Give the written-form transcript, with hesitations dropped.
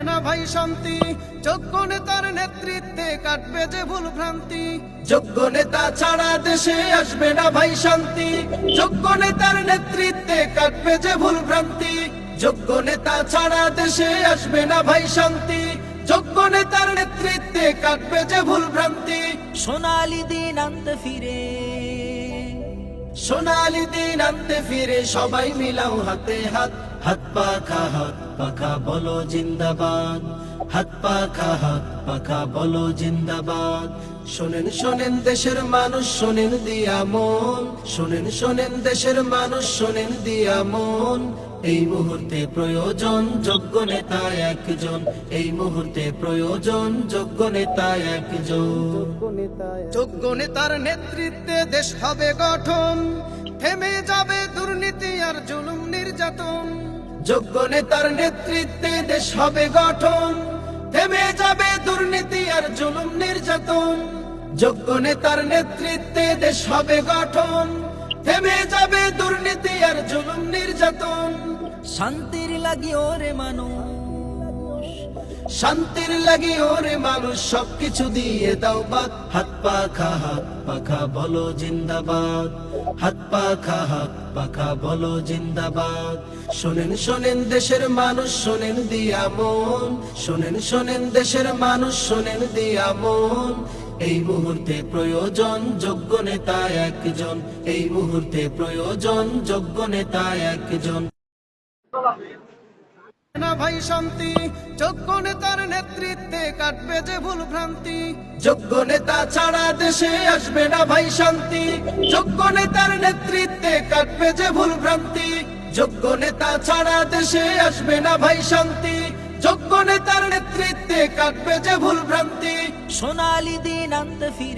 না ভাই শান্তি, যোগ্য নেতার নেতৃত্বে কাটবে যে ভুল ভ্রান্তি। যোগ্য নেতা ছাড়া দেশে আসবে না ভাই শান্তি, যোগ্য নেতার নেতৃত্বে কাটবে যে ভুল ভ্রান্তি। যোগ্য নেতা ছাড়া দেশে আসবে না ভাই শান্তি, যোগ্য নেতার নেতৃত্বে কাটবে যে ভুল ভ্রান্তি। সোনালি দিন আনতে ফিরে, সোনালি দিন আনতে ফিরে সবাই মিলাও হাতে হাত, হাত পাখা বলো জিন্দাবাদ, হাত পাখা বলো জিন্দাবাদ। শোনেন শোনেন দেশের মানুষ শোনেন দিয়া মন, শোনেন শোনেন দেশের মানুষ শোনেন দিয়া মন। এই মুহূর্তে প্রয়োজন যোগ্য নেতা একজন, এই মুহূর্তে প্রয়োজন যোগ্য নেতা একজন। যোগ্য নেতার নেতৃত্বে দেশ হবে গঠন, থেমে যাবে দুর্নীতি আর জুলুম নির্যাতন। যোগ্য নেতার নেতৃত্বে দেশ হবে গঠন, থেমে যাবে দুর্নীতি আর জুলুম নির্যাতন। যোগ্য নেতার নেতৃত্বে দেশ হবে গঠন, থেমে যাবে দুর্নীতি আর জুলুম নির্যাতন। শান্তির লাগি ওরে মানুষ, শান্তির লাগি ওরে মানুষ সবকিছু দিয়ে দাও বাদ, হাত পাখা বলো জিন্দাবাদ, হাত পাখা বলো জিন্দাবাদ। শোনেন শোনেন দেশের মানুষ শোনেন দিয়া মন, শোনেন শোনেন দেশের মানুষ শোনেন দিয়া মন। এই মুহূর্তে প্রয়োজন যোগ্য নেতা একজন, এই মুহূর্তে প্রয়োজন যোগ্য নেতা একজন। না ভাই শান্তি, যোগ্য নেতার নেতৃত্বে কাটবে যে ভুল ভ্রান্তি। যোগ্য নেতা ছাড়া দেশে আসবে না ভাই শান্তি, যোগ্য নেতার নেতৃত্বে কাটবে যে ভুল ভ্রান্তি। যোগ্য নেতা ছাড়া দেশে আসবে না ভাই শান্তি, যোগ্য নেতার নেতৃত্বে কাটবে যে ভুল ভ্রান্তি। সোনালি দিন আনতে ফিরে।